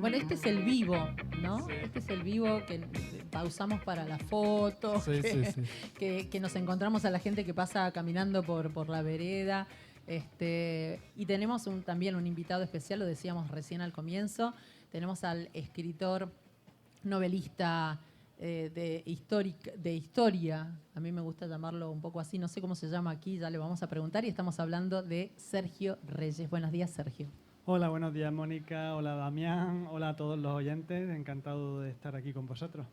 Bueno, este es el vivo, ¿no? Este es el vivo que pausamos para la foto, Sí, sí, sí. que nos encontramos a la gente que pasa caminando por la vereda. Y tenemos también un invitado especial, lo decíamos recién al comienzo. Tenemos al escritor, novelista de historia, a mí me gusta llamarlo un poco así, no sé cómo se llama aquí, ya le vamos a preguntar, y estamos hablando de Sergio Reyes. Buenos días, Sergio. Hola, buenos días, Mónica. Hola, Damián. Hola a todos los oyentes. Encantado de estar aquí con vosotros.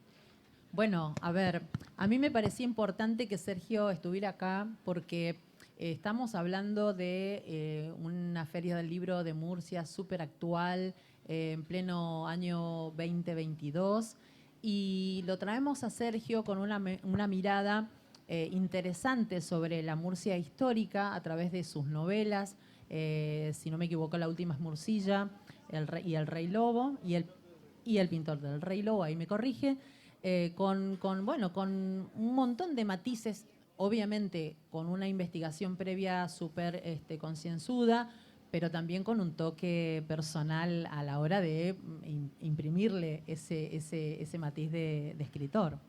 Bueno, a ver, a mí me parecía importante que Sergio estuviera acá porque estamos hablando de una feria del libro de Murcia súper actual, en pleno año 2022, y lo traemos a Sergio con una mirada interesante sobre la Murcia histórica a través de sus novelas. Si no me equivoco, la última es Murcilla, y el Rey Lobo, y el pintor del Rey Lobo, ahí me corrige. Bueno, con un montón de matices, obviamente con una investigación previa súper concienzuda, pero también con un toque personal a la hora de imprimirle ese matiz de escritor.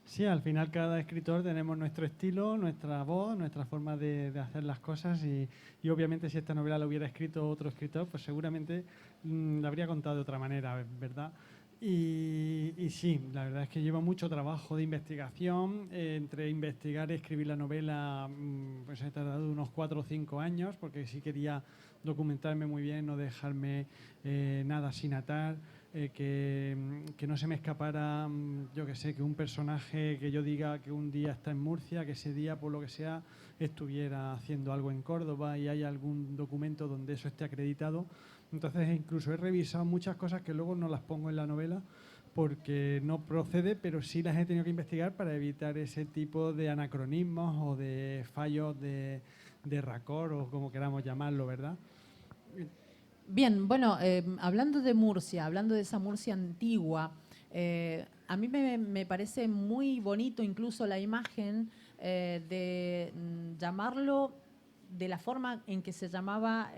Sí, al final cada escritor tenemos nuestro estilo, nuestra voz, nuestra forma de hacer las cosas y obviamente si esta novela la hubiera escrito otro escritor, pues seguramente la habría contado de otra manera, ¿verdad? Y sí, la verdad es que lleva mucho trabajo de investigación. Entre investigar y escribir la novela, pues he tardado unos 4 o 5 años, porque sí quería documentarme muy bien, no dejarme nada sin atar, que no se me escapara, yo que sé, que un personaje que yo diga que un día está en Murcia, que ese día, por lo que sea, estuviera haciendo algo en Córdoba y hay algún documento donde eso esté acreditado. Entonces incluso he revisado muchas cosas que luego no las pongo en la novela porque no procede, pero sí las he tenido que investigar para evitar ese tipo de anacronismos o de fallos de racor o como queramos llamarlo, ¿verdad? Bien, bueno, hablando de Murcia, hablando de esa Murcia antigua, a mí me parece muy bonito incluso la imagen de llamarlo de la forma en que se llamaba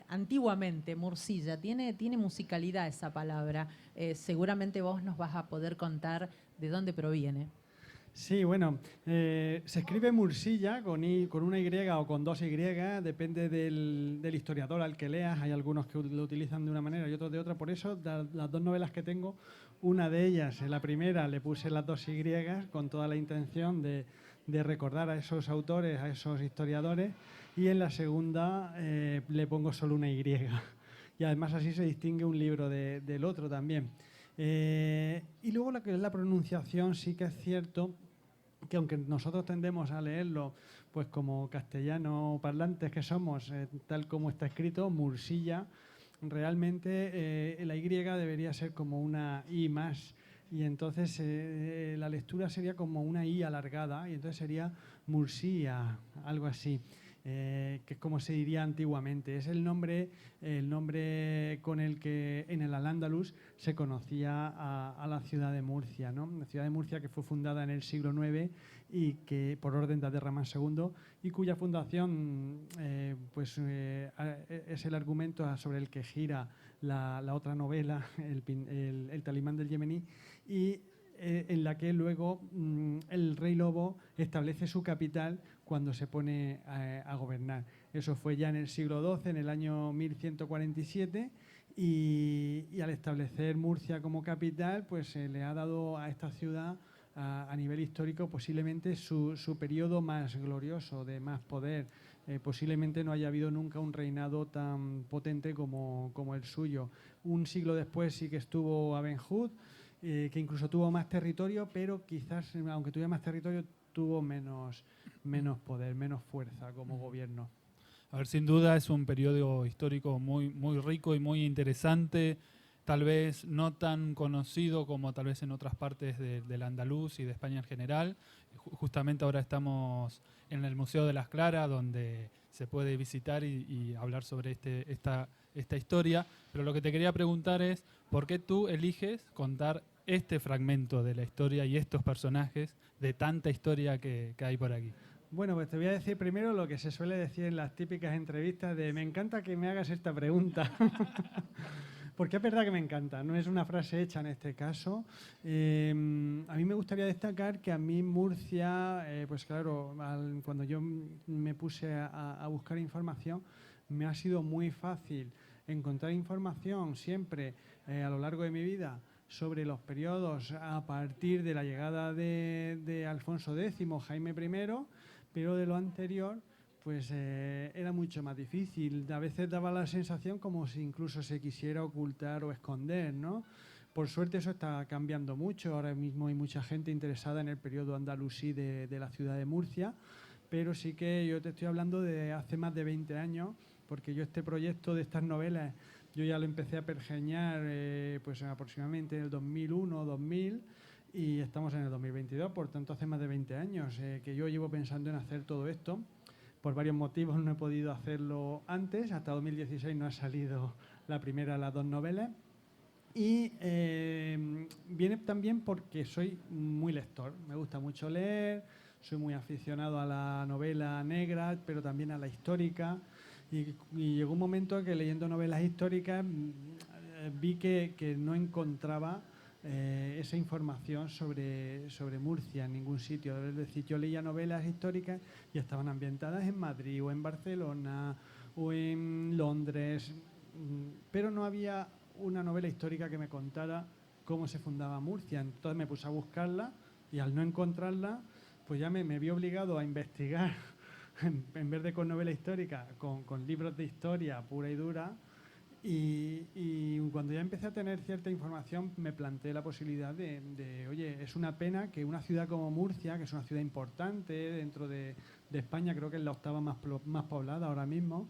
antiguamente, Murcilla. Tiene musicalidad esa palabra. Seguramente vos nos vas a poder contar de dónde proviene. Sí, bueno, se escribe Mursilla con una Y o con dos Y, depende del historiador al que leas. Hay algunos que lo utilizan de una manera y otros de otra. Por eso, las dos novelas que tengo, una de ellas, en la primera, le puse las dos Y con toda la intención de recordar a esos autores, a esos historiadores, y en la segunda le pongo solo una Y. Y además así se distingue un libro del otro también. Y luego lo que es la pronunciación, sí que es cierto que aunque nosotros tendemos a leerlo pues como castellano parlantes que somos, tal como está escrito, Mursilla, realmente la Y debería ser como una I más, y entonces la lectura sería como una I alargada y entonces sería Murcia, algo así. Que es como se diría antiguamente. Es el nombre con el que en el Al-Ándalus se conocía a la ciudad de Murcia, ¿no? La ciudad de Murcia que fue fundada en el siglo IX y que por orden de Abderramán II, y cuya fundación es el argumento sobre el que gira la otra novela, el Talimán del Yemení, y en la que luego el Rey Lobo establece su capital cuando se pone a gobernar. Eso fue ya en el siglo XII, en el año 1147, y al establecer Murcia como capital, pues se le ha dado a esta ciudad a nivel histórico posiblemente su periodo más glorioso, de más poder. Posiblemente no haya habido nunca un reinado tan potente como el suyo. Un siglo después sí que estuvo Abenhud, que incluso tuvo más territorio, pero quizás, aunque tuviera más territorio, tuvo menos poder, menos fuerza como gobierno. A ver, sin duda es un periodo histórico muy, muy rico y muy interesante, tal vez no tan conocido como tal vez en otras partes del Andaluz y de España en general. Justamente ahora estamos en el Museo de las Claras, donde se puede visitar y hablar sobre esta historia. Pero lo que te quería preguntar es, ¿por qué tú eliges contar este fragmento de la historia y estos personajes de tanta historia que hay por aquí? Bueno, pues te voy a decir primero lo que se suele decir en las típicas entrevistas de me encanta que me hagas esta pregunta. porque es verdad que me encanta, no es una frase hecha en este caso. A mí me gustaría destacar que a mí Murcia, pues claro, cuando yo me puse a buscar información, me ha sido muy fácil encontrar información siempre a lo largo de mi vida sobre los periodos a partir de la llegada de Alfonso X, Jaime I, pero de lo anterior pues era mucho más difícil. A veces daba la sensación como si incluso se quisiera ocultar o esconder, ¿no? Por suerte eso está cambiando mucho. Ahora mismo hay mucha gente interesada en el periodo andalusí de la ciudad de Murcia, pero sí que yo te estoy hablando de hace más de 20 años, porque yo este proyecto de estas novelas, yo ya lo empecé a pergeñar pues aproximadamente en el 2001 o 2000, y estamos en el 2022, por tanto hace más de 20 años que yo llevo pensando en hacer todo esto. Por varios motivos no he podido hacerlo antes, hasta 2016 no ha salido la primera de las dos novelas. Y viene también porque soy muy lector, me gusta mucho leer, soy muy aficionado a la novela negra, pero también a la histórica. Y llegó un momento que leyendo novelas históricas vi que no encontraba esa información sobre Murcia en ningún sitio. Es decir, yo leía novelas históricas y estaban ambientadas en Madrid o en Barcelona o en Londres, pero no había una novela histórica que me contara cómo se fundaba Murcia. Entonces me puse a buscarla y al no encontrarla, pues ya me vi obligado a investigar en vez de con novela histórica, con libros de historia pura y dura. Y cuando ya empecé a tener cierta información, me planteé la posibilidad oye, es una pena que una ciudad como Murcia, que es una ciudad importante dentro de España, creo que es la octava más poblada ahora mismo,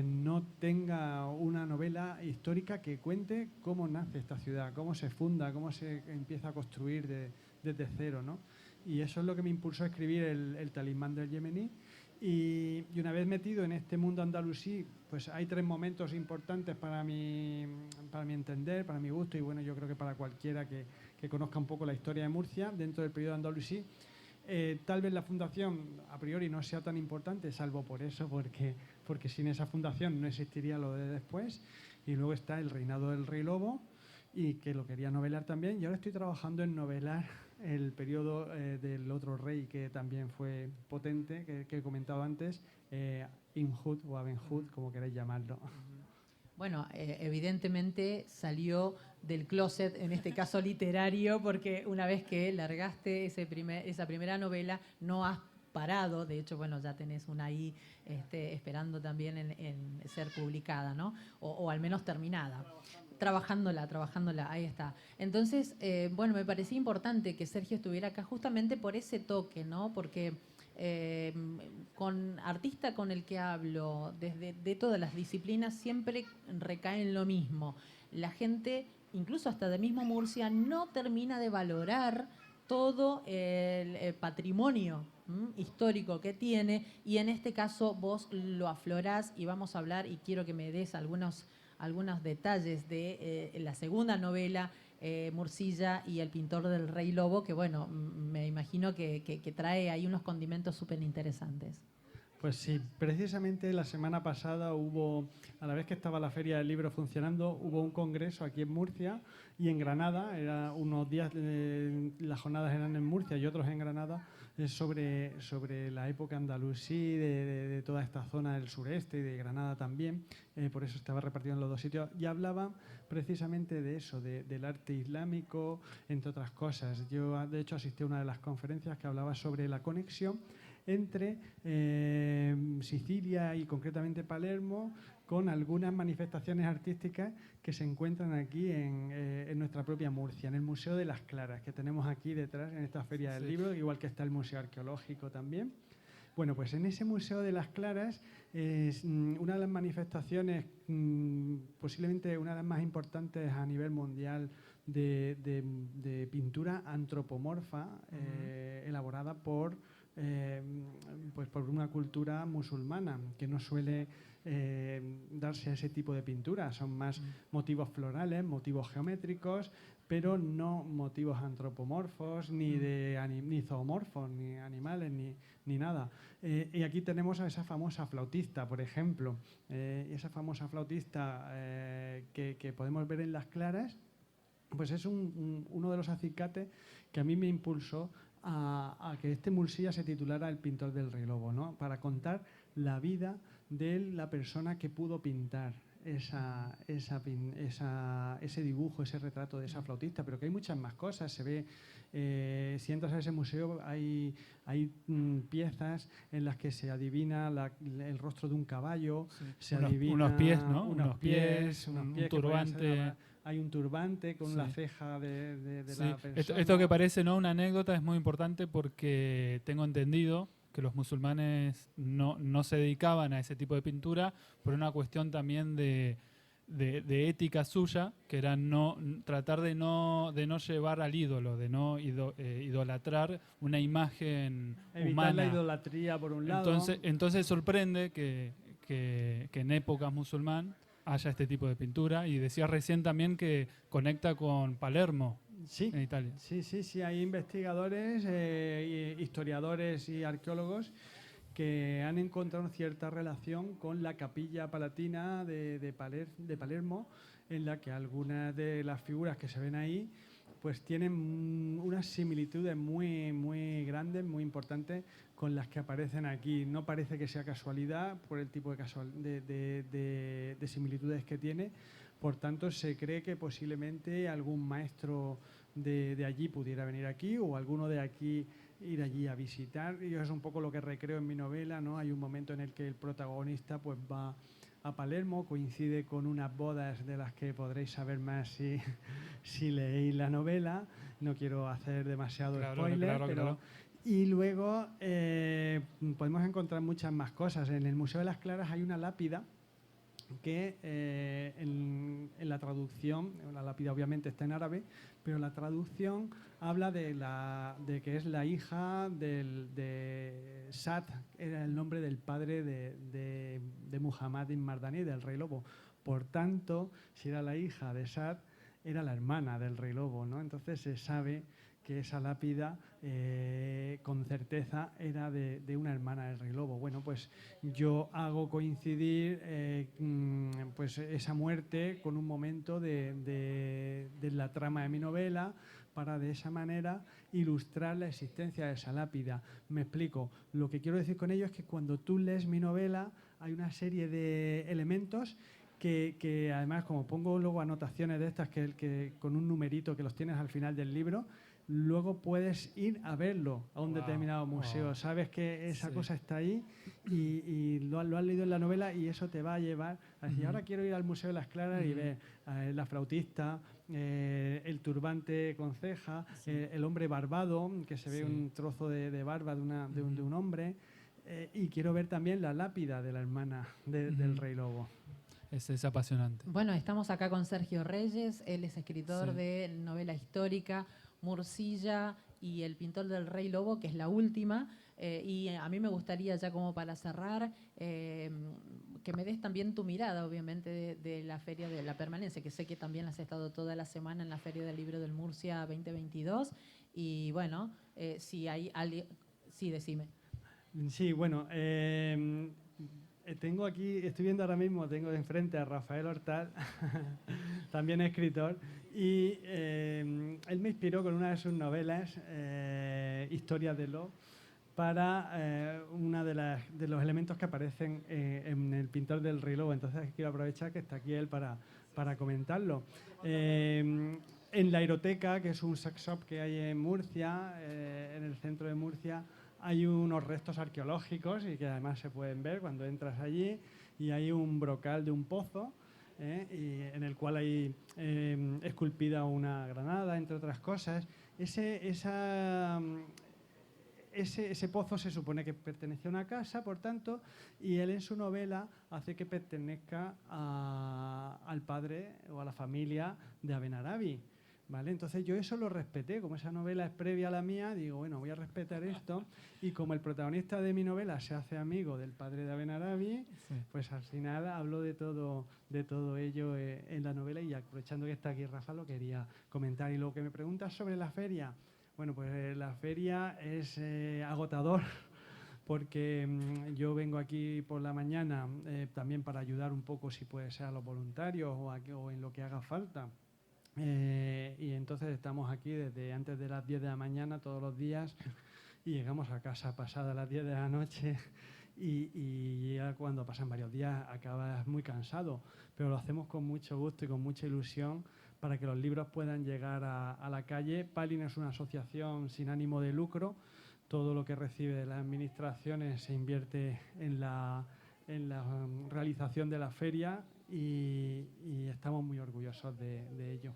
no tenga una novela histórica que cuente cómo nace esta ciudad, cómo se funda, cómo se empieza a construir desde cero, ¿no? Y eso es lo que me impulsó a escribir el Talismán del Yemení. Y una vez metido en este mundo andalusí, pues hay 3 momentos importantes para mi entender, para mi gusto, y bueno, yo creo que para cualquiera que conozca un poco la historia de Murcia dentro del periodo andalusí. Tal vez la fundación a priori no sea tan importante, salvo por eso, porque sin esa fundación no existiría lo de después. Y luego está el reinado del rey Lobo, y que lo quería novelar también, y ahora estoy trabajando en novelar el periodo del otro rey que también fue potente, que he comentado antes, Imhud o Abenhud, como queráis llamarlo. Bueno, evidentemente salió del closet, en este caso literario, porque una vez que largaste esa primera novela, no has parado. De hecho, bueno, ya tenés una ahí esperando también en ser publicada, ¿no? O al menos terminada. Trabajándola, ahí está. Entonces, bueno, me parecía importante que Sergio estuviera acá justamente por ese toque, ¿no? Porque con artista con el que hablo, de todas las disciplinas, siempre recae en lo mismo. La gente, incluso hasta de mismo Murcia, no termina de valorar todo el patrimonio histórico que tiene, y en este caso vos lo aflorás, y vamos a hablar, y quiero que me des algunos detalles de la segunda novela, Murcilla y el pintor del Rey Lobo, que bueno, me imagino que trae ahí unos condimentos súper interesantes. Pues sí, precisamente la semana pasada a la vez que estaba la Feria del Libro funcionando, hubo un congreso aquí en Murcia y en Granada. Era unos días, las jornadas eran en Murcia y otros en Granada, sobre la época andalusí, de toda esta zona del sureste y de Granada también. Por eso estaba repartido en los 2 sitios. Y hablaba precisamente de eso, del arte islámico, entre otras cosas. Yo, de hecho, asistí a una de las conferencias que hablaba sobre la conexión entre Sicilia y concretamente Palermo, con algunas manifestaciones artísticas que se encuentran aquí en nuestra propia Murcia, en el Museo de las Claras, que tenemos aquí detrás en esta Feria del Libro, igual que está el Museo Arqueológico también. Bueno, pues en ese Museo de las Claras es una de las manifestaciones, posiblemente una de las más importantes a nivel mundial, de pintura antropomorfa, elaborada por pues por una cultura musulmana que no suele darse a ese tipo de pinturas. Son más motivos florales, motivos geométricos, pero no motivos antropomorfos, ni zoomorfos, ni animales, ni nada. Y aquí tenemos a esa famosa flautista, por ejemplo. Esa famosa flautista que podemos ver en Las Claras, pues es uno de los acicates que a mí me impulsó a que este Mursilla se titulara El pintor del Rey Lobo, ¿no? Para contar la vida de la persona que pudo pintar ese dibujo, ese retrato de esa flautista, pero que hay muchas más cosas. Se ve, si entras a ese museo, hay piezas en las que se adivina el rostro de un caballo, se adivina unos pies, ¿no? unos pies, un que turbante. hay un turbante con la ceja de la persona. Esto que parece, ¿no?, una anécdota, es muy importante porque tengo entendido que los musulmanes no se dedicaban a ese tipo de pintura por una cuestión también de ética suya, que era tratar de no llevar al ídolo, de no idolatrar una imagen evitar humana. la idolatría por un lado. Entonces sorprende que en épocas musulmán haya este tipo de pintura. Y decías recién también que conecta con Palermo. Sí, en Italia. Sí, hay investigadores, historiadores y arqueólogos que han encontrado cierta relación con la Capilla Palatina de Palermo, en la que algunas de las figuras que se ven ahí pues tienen unas similitudes muy, muy grandes, muy importantes con las que aparecen aquí. No parece que sea casualidad por el tipo de similitudes que tiene. Por tanto, se cree que posiblemente algún maestro de allí pudiera venir aquí, o alguno de aquí ir allí a visitar. Y eso es un poco lo que recreo en mi novela, ¿no? Hay un momento en el que el protagonista pues va a Palermo, coincide con unas bodas de las que podréis saber más si leéis la novela. No quiero hacer demasiado spoiler, pero... Y luego podemos encontrar muchas más cosas. En el Museo de las Claras hay una lápida que en la traducción, la lápida obviamente está en árabe, pero la traducción habla de que es la hija de Sad, era el nombre del padre de Muhammad ibn Mardani, del Rey Lobo. Por tanto, si era la hija de Sad, era la hermana del Rey Lobo, ¿no? Entonces se sabe que esa lápida con certeza era de una hermana del Rey Lobo. Bueno, pues yo hago coincidir pues esa muerte con un momento de la trama de mi novela, para de esa manera ilustrar la existencia de esa lápida. Me explico. Lo que quiero decir con ello es que cuando tú lees mi novela hay una serie de elementos que además, como pongo luego anotaciones de estas que con un numerito que los tienes al final del libro, luego puedes ir a verlo a un determinado museo. Sabes que esa cosa está ahí y lo has leído en la novela, y eso te va a llevar a decir, ahora quiero ir al Museo de las Claras y ver la flautista, el turbante con ceja, el hombre barbado, que se ve un trozo de barba de un hombre, y quiero ver también la lápida de la hermana del Rey Lobo. Es apasionante. Bueno, estamos acá con Sergio Reyes, él es escritor de novela histórica, Mursilla y El pintor del Rey Lobo, que es la última. Y a mí me gustaría, ya como para cerrar, que me des también tu mirada, obviamente, de la Feria de la Permanencia, que sé que también has estado toda la semana en la Feria del Libro del Murcia 2022. Y bueno, si hay alguien... Sí, decime. Sí, bueno... tengo aquí, estoy viendo ahora mismo, tengo enfrente a Rafael Hortal, también escritor, y él me inspiró con una de sus novelas, Historias de Lo, para uno de los elementos que aparecen en El pintor del Rey Lobo. Entonces quiero aprovechar que está aquí él para comentarlo. En la Aeroteca, que es un sex shop que hay en Murcia, en el centro de Murcia, hay unos restos arqueológicos y que además se pueden ver cuando entras allí, y hay un brocal de un pozo y en el cual hay esculpida una granada, entre otras cosas. Ese pozo se supone que pertenece a una casa, por tanto, y él en su novela hace que pertenezca al padre o a la familia de Abenarabi. ¿vale? Entonces yo eso lo respeté, como esa novela es previa a la mía, digo, bueno, voy a respetar esto, y como el protagonista de mi novela se hace amigo del padre de Abenarabi, Sí. pues al final hablo de todo ello en la novela, y aprovechando que está aquí Rafa lo quería comentar. Y lo que me preguntas sobre la feria, bueno, pues la feria es agotador, porque yo vengo aquí por la mañana también para ayudar un poco, si puede ser, a los voluntarios o en lo que haga falta. Y entonces estamos aquí desde antes de las 10 de la mañana todos los días y llegamos a casa pasadas las 10 de la noche y ya cuando pasan varios días acabas muy cansado, pero lo hacemos con mucho gusto y con mucha ilusión para que los libros puedan llegar a la calle. Palin es una asociación sin ánimo de lucro. Todo lo que recibe de las administraciones se invierte en la realización de la feria y estamos muy orgullosos de ello.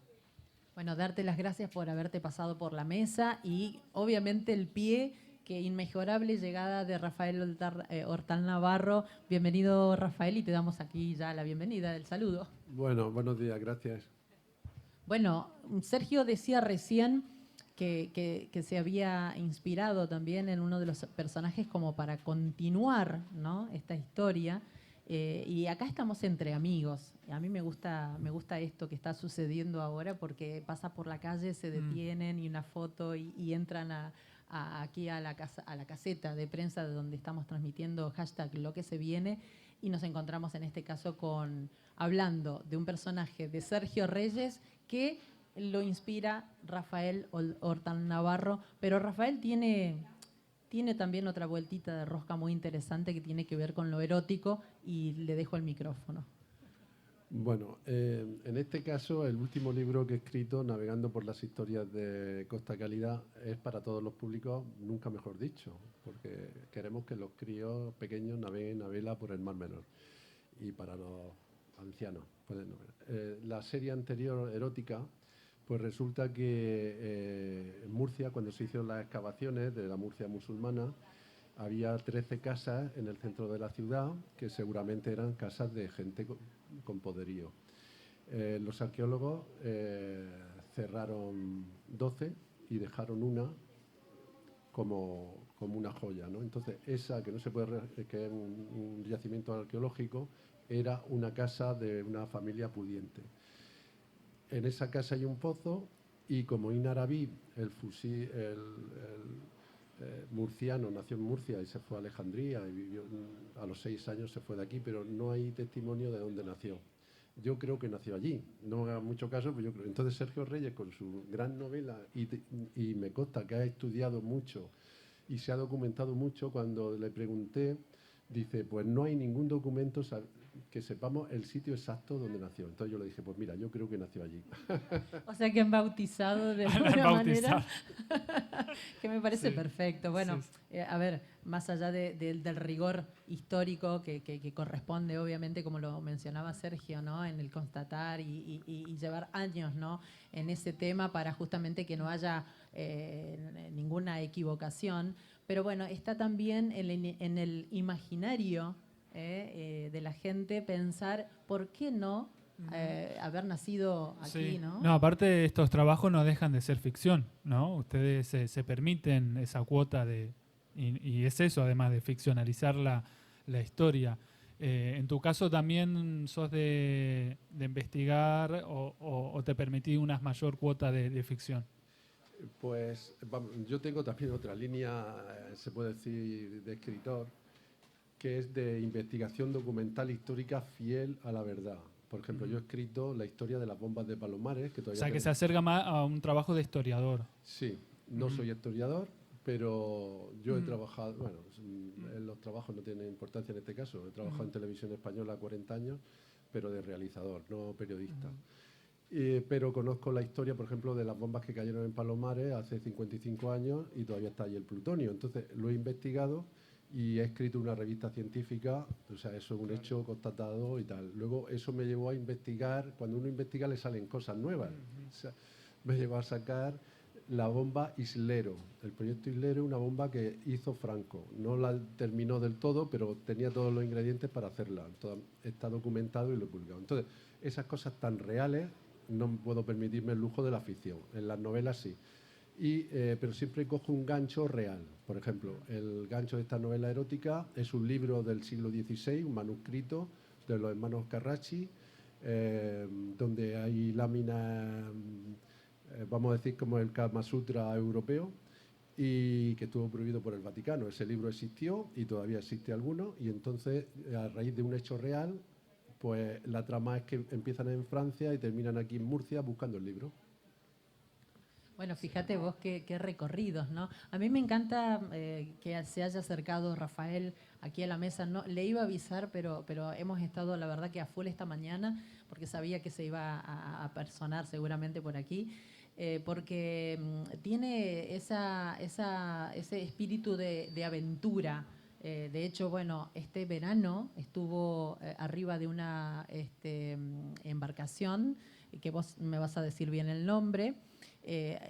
Bueno, darte las gracias por haberte pasado por la mesa y obviamente el pie, que inmejorable llegada de Rafael Hortal Navarro. Bienvenido, Rafael, y te damos aquí ya la bienvenida, el saludo. Bueno, buenos días, gracias. Bueno, Sergio decía recién que se había inspirado también en uno de los personajes como para continuar, ¿no?, esta historia. Y acá estamos entre amigos. A mí me gusta esto que está sucediendo ahora porque pasa por la calle, se detienen y una foto y entran aquí a la caseta de prensa de donde estamos transmitiendo hashtag lo que se viene y nos encontramos en este caso hablando de un personaje de Sergio Reyes que lo inspira Rafael Hortal Navarro, pero Rafael tiene también otra vueltita de rosca muy interesante que tiene que ver con lo erótico y le dejo el micrófono. Bueno, en este caso, el último libro que he escrito, Navegando por las historias de Costa Calidad, es para todos los públicos, nunca mejor dicho, porque queremos que los críos pequeños naveguen a vela por el Mar Menor y para los ancianos. La serie anterior, erótica, pues resulta que en Murcia, cuando se hicieron las excavaciones de la Murcia musulmana, había 13 casas en el centro de la ciudad que seguramente eran casas de gente con poderío. Los arqueólogos cerraron 12 y dejaron una como una joya, ¿no? Entonces, esa que no se puede, que es un yacimiento arqueológico, era una casa de una familia pudiente. En esa casa hay un pozo y como Ibn Arabi, el murciano, nació en Murcia y se fue a Alejandría y vivió, a los 6 años se fue de aquí, pero no hay testimonio de dónde nació. Yo creo que nació allí, no haga mucho caso, pero yo creo. Entonces Sergio Reyes, con su gran novela, y me consta que ha estudiado mucho y se ha documentado mucho, cuando le pregunté, dice, pues no hay ningún documento que sepamos el sitio exacto donde nació. Entonces yo le dije, pues mira, yo creo que nació allí. O sea que han bautizado de alguna manera, que me parece perfecto. Bueno, sí. A ver, más allá del rigor histórico que corresponde, obviamente, como lo mencionaba Sergio, ¿no?, en el constatar y llevar años, ¿no?, en ese tema para justamente que no haya ninguna equivocación. Pero bueno, está también en el imaginario de la gente pensar por qué no haber nacido aquí, sí. ¿no? No, aparte estos trabajos no dejan de ser ficción, ¿no? Ustedes se permiten esa cuota y es eso, además de ficcionalizar la historia. En tu caso también sos de investigar o te permitís una mayor cuota de ficción. Pues yo tengo también otra línea, se puede decir, de escritor, que es de investigación documental histórica fiel a la verdad. Por ejemplo, yo he escrito la historia de las bombas de Palomares. Que todavía que se acerca más a un trabajo de historiador. Sí, no soy historiador, pero yo he trabajado, bueno, los trabajos no tienen importancia en este caso. He trabajado en Televisión Española 40 años, pero de realizador, no periodista. Pero conozco la historia, por ejemplo, de las bombas que cayeron en Palomares hace 55 años y todavía está ahí el plutonio. Entonces, lo he investigado y he escrito una revista científica, o sea, eso es un hecho constatado y tal. Luego, eso me llevó a investigar, cuando uno investiga le salen cosas nuevas. O sea, me llevó a sacar la bomba Islero. El proyecto Islero es una bomba que hizo Franco. No la terminó del todo, pero tenía todos los ingredientes para hacerla. Está documentado y lo he publicado. Entonces, esas cosas tan reales no puedo permitirme el lujo de la ficción. En las novelas sí. Pero siempre cojo un gancho real. Por ejemplo, el gancho de esta novela erótica es un libro del siglo XVI, un manuscrito de los hermanos Carracci, donde hay láminas, vamos a decir, como el Kama Sutra europeo, y que estuvo prohibido por el Vaticano. Ese libro existió y todavía existe alguno, y entonces, a raíz de un hecho real, pues la trama es que empiezan en Francia y terminan aquí en Murcia buscando el libro. Bueno, fíjate vos qué recorridos, ¿no? A mí me encanta que se haya acercado Rafael aquí a la mesa. No, le iba a avisar, pero hemos estado, la verdad, que a full esta mañana, porque sabía que se iba a personar seguramente por aquí, porque tiene ese espíritu de aventura. De hecho, bueno, este verano estuvo arriba de una embarcación, que vos me vas a decir bien el nombre,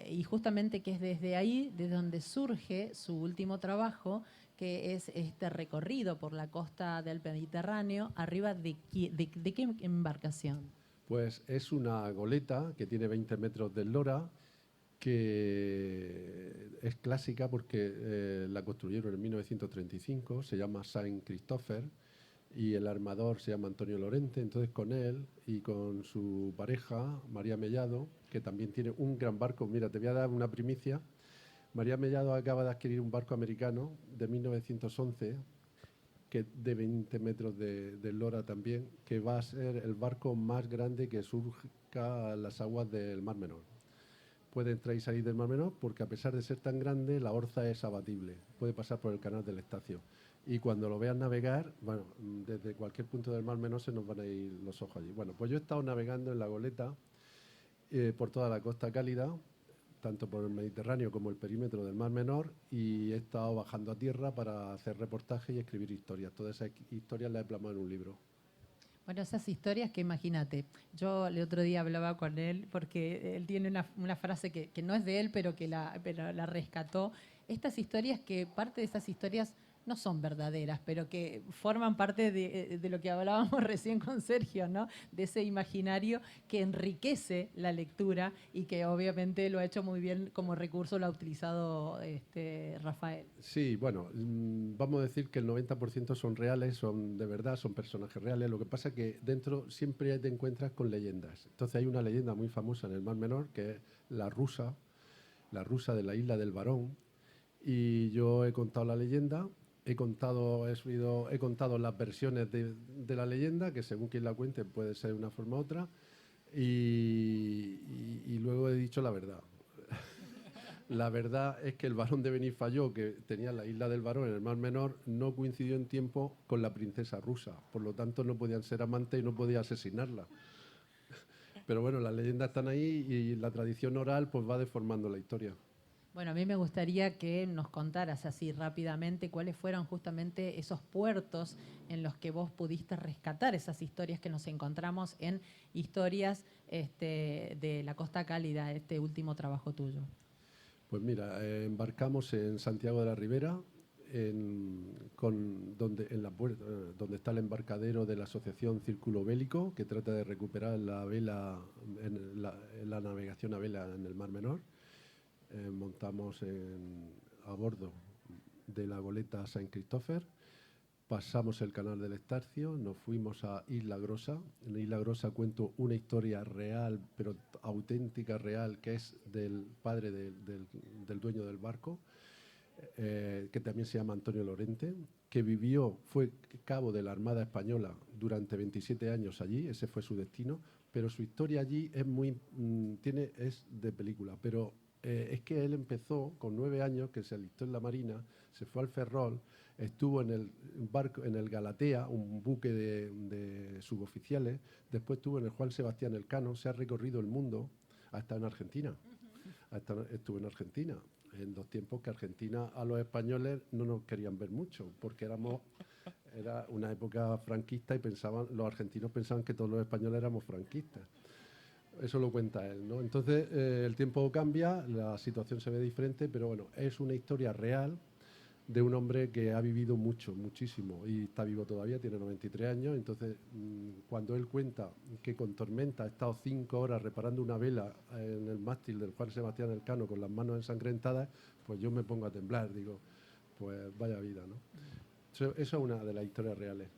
y justamente que es desde ahí, de donde surge su último trabajo, que es este recorrido por la costa del Mediterráneo, arriba de qué embarcación. Pues es una goleta que tiene 20 metros de eslora, que es clásica porque la construyeron en 1935, se llama Saint Christopher, y el armador se llama Antonio Lorente. Entonces con él y con su pareja, María Mellado, que también tiene un gran barco. Mira, te voy a dar una primicia. María Mellado acaba de adquirir un barco americano de 1911, que de 20 metros de eslora también, que va a ser el barco más grande que surca a las aguas del Mar Menor. Puede entrar y salir del Mar Menor porque, a pesar de ser tan grande, la orza es abatible. Puede pasar por el canal del Estacio. Y cuando lo veas navegar, bueno, desde cualquier punto del Mar Menor se nos van a ir los ojos allí. Bueno, pues yo he estado navegando en la goleta por toda la costa cálida, tanto por el Mediterráneo como el perímetro del Mar Menor, y he estado bajando a tierra para hacer reportajes y escribir historias. Todas esas historias las he plasmado en un libro. Bueno, esas historias que imagínate, yo el otro día hablaba con él porque él tiene una frase que no es de él, pero la rescató. Estas historias, que parte de esas historias no son verdaderas, pero que forman parte de lo que hablábamos recién con Sergio, ¿no? De ese imaginario que enriquece la lectura y que obviamente lo ha hecho muy bien como recurso, lo ha utilizado Rafael. Sí, bueno, vamos a decir que el 90% son reales, son de verdad, son personajes reales. Lo que pasa es que dentro siempre te encuentras con leyendas. Entonces hay una leyenda muy famosa en el Mar Menor, que es la rusa de la isla del Barón. Y yo he contado la leyenda, he contado las versiones de la leyenda, que según quien la cuente puede ser de una forma u otra, y luego he dicho la verdad. La verdad es que el barón de Benifayó, que tenía la isla del Barón en el Mar Menor, no coincidió en tiempo con la princesa rusa. Por lo tanto, no podían ser amantes y no podía asesinarla. Pero bueno, las leyendas están ahí y la tradición oral pues va deformando la historia. Bueno, a mí me gustaría que nos contaras así rápidamente cuáles fueron justamente esos puertos en los que vos pudiste rescatar esas historias que nos encontramos en Historias de la Costa Cálida, este último trabajo tuyo. Pues mira, embarcamos en Santiago de la Ribera, donde está el embarcadero de la asociación Círculo Bélico, que trata de recuperar la vela, la navegación a vela en el Mar Menor. Montamos a bordo de la goleta Saint Christopher, pasamos el canal del Estarcio, nos fuimos a Isla Grosa. En Isla Grosa cuento una historia real, pero auténtica, real, que es del padre del dueño del barco, que también se llama Antonio Lorente, que fue cabo de la Armada Española durante 27 años allí. Ese fue su destino, pero su historia allí es de película. Pero es que él empezó con 9 años, que se alistó en la Marina, se fue al Ferrol, estuvo en el barco, en el Galatea, un buque de suboficiales, después estuvo en el Juan Sebastián Elcano, se ha recorrido el mundo, ha estado en Argentina, estuvo en Argentina, en 2 tiempos que Argentina a los españoles no nos querían ver mucho, porque era una época franquista y los argentinos pensaban que todos los españoles éramos franquistas. Eso lo cuenta él, ¿no? Entonces el tiempo cambia, la situación se ve diferente, pero bueno, es una historia real de un hombre que ha vivido mucho, muchísimo, y está vivo todavía, tiene 93 años. Entonces, cuando él cuenta que con tormenta ha estado 5 horas reparando una vela en el mástil del Juan Sebastián Elcano con las manos ensangrentadas, pues yo me pongo a temblar, digo, pues vaya vida, ¿no? Eso es una de las historias reales.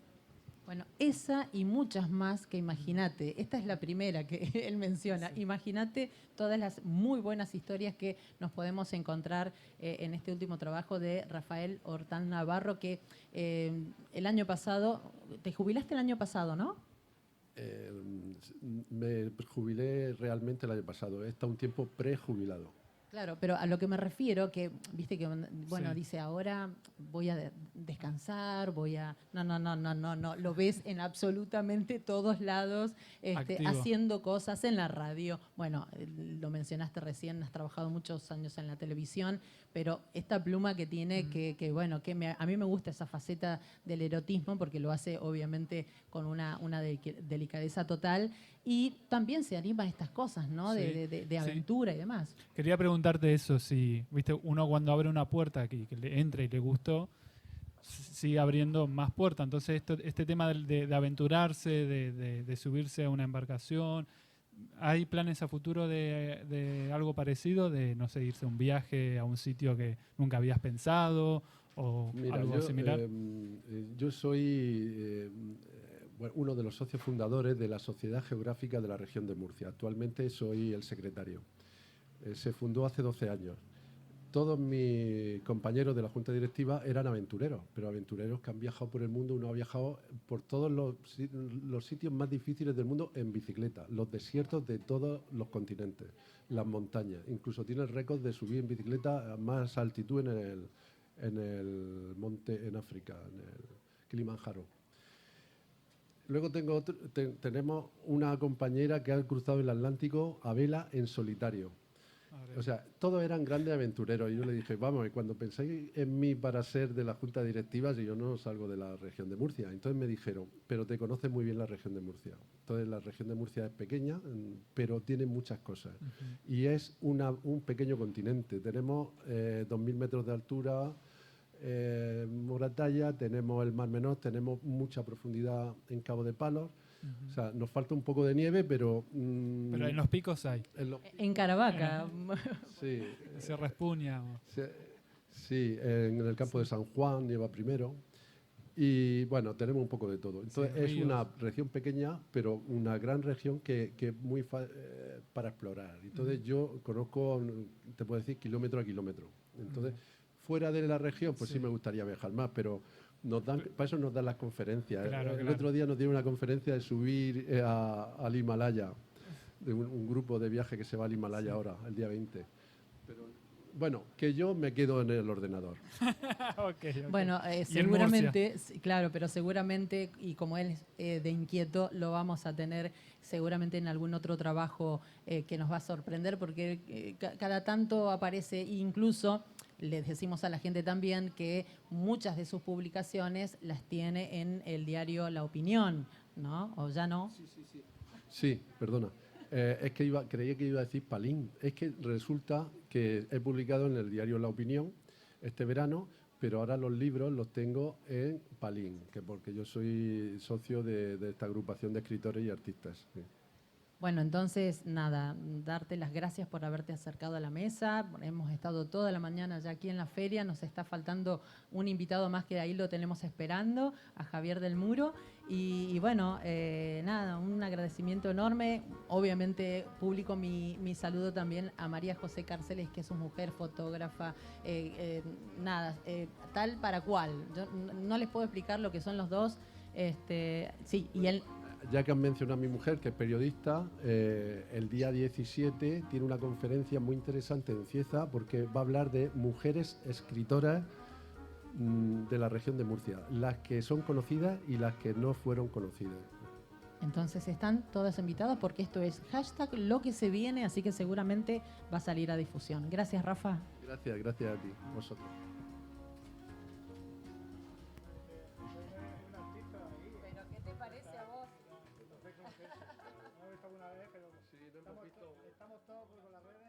Bueno, esa y muchas más que imagínate. Esta es la primera que él menciona. Sí. Imagínate todas las muy buenas historias que nos podemos encontrar en este último trabajo de Rafael Hortán Navarro, que el año pasado, te jubilaste el año pasado, ¿no? Me jubilé realmente el año pasado. He estado un tiempo prejubilado. Claro, pero a lo que me refiero, que viste que, bueno, Sí. dice ahora voy a descansar, voy a... No, lo ves en absolutamente todos lados, haciendo cosas en la radio. Bueno, lo mencionaste recién, has trabajado muchos años en la televisión, pero esta pluma que tiene, a mí me gusta esa faceta del erotismo, porque lo hace obviamente con una delicadeza total, y también se anima a estas cosas, ¿no? Sí, de aventura y demás. Quería preguntarte eso, si, viste, uno cuando abre una puerta que le entra y le gustó, sigue abriendo más puertas. Entonces este tema de aventurarse, de subirse a una embarcación, ¿hay planes a futuro de algo parecido? De, no sé, irse a un viaje a un sitio que nunca habías pensado o algo similar. Yo soy uno de los socios fundadores de la Sociedad Geográfica de la Región de Murcia. Actualmente soy el secretario. Se fundó hace 12 años. Todos mis compañeros de la Junta Directiva eran aventureros, pero aventureros que han viajado por el mundo. Uno ha viajado por todos los sitios más difíciles del mundo en bicicleta, los desiertos de todos los continentes, las montañas. Incluso tiene el récord de subir en bicicleta a más altitud en el monte en África, en el Kilimanjaro. Luego tenemos una compañera que ha cruzado el Atlántico a vela en solitario. O sea, todos eran grandes aventureros. Y yo le dije, vamos, cuando pensáis en mí para ser de la Junta Directiva, si yo no salgo de la región de Murcia. Entonces me dijeron, pero te conoces muy bien la región de Murcia. Entonces la región de Murcia es pequeña, pero tiene muchas cosas. Uh-huh. Y es un pequeño continente. Tenemos 2.000 metros de altura, Moratalla, tenemos el Mar Menor, tenemos mucha profundidad en Cabo de Palos. Uh-huh. O sea, nos falta un poco de nieve, pero... pero en los picos hay. En Caravaca. Sí. Se Respuña. Sí, en el campo de San Juan nieva primero. Y bueno, tenemos un poco de todo. Entonces es una región pequeña, pero una gran región que es muy para explorar. Entonces yo conozco, te puedo decir, kilómetro a kilómetro. Entonces, fuera de la región, pues sí me gustaría viajar más, pero... para eso nos dan las conferencias. Claro, el otro día nos dieron una conferencia de subir al Himalaya, de un grupo de viaje que se va al Himalaya ahora, el día 20. Pero, bueno, que yo me quedo en el ordenador. Okay. Bueno, seguramente, claro, pero seguramente, y como él es de inquieto, lo vamos a tener seguramente en algún otro trabajo que nos va a sorprender, porque cada tanto aparece, incluso... Les decimos a la gente también que muchas de sus publicaciones las tiene en el diario La Opinión, ¿no? ¿O ya no? Sí, perdona. Es que creía que iba a decir Palín. Es que resulta que he publicado en el diario La Opinión este verano, pero ahora los libros los tengo en Palín, porque yo soy socio de esta agrupación de escritores y artistas. Sí. Bueno, entonces, nada, darte las gracias por haberte acercado a la mesa. Hemos estado toda la mañana ya aquí en la feria. Nos está faltando un invitado más que ahí lo tenemos esperando, a Javier del Muro. Y bueno, nada, un agradecimiento enorme. Obviamente, publico mi saludo también a María José Carceles, que es su mujer, fotógrafa, tal para cual. Yo no les puedo explicar lo que son los dos. Sí, y él... Ya que han mencionado a mi mujer, que es periodista, el día 17 tiene una conferencia muy interesante en Cieza, porque va a hablar de mujeres escritoras de la región de Murcia, las que son conocidas y las que no fueron conocidas. Entonces están todas invitadas, porque esto es #LoQueSeViene, así que seguramente va a salir a difusión. Gracias, Rafa. Gracias a ti, vosotros. Estamos todos por las redes.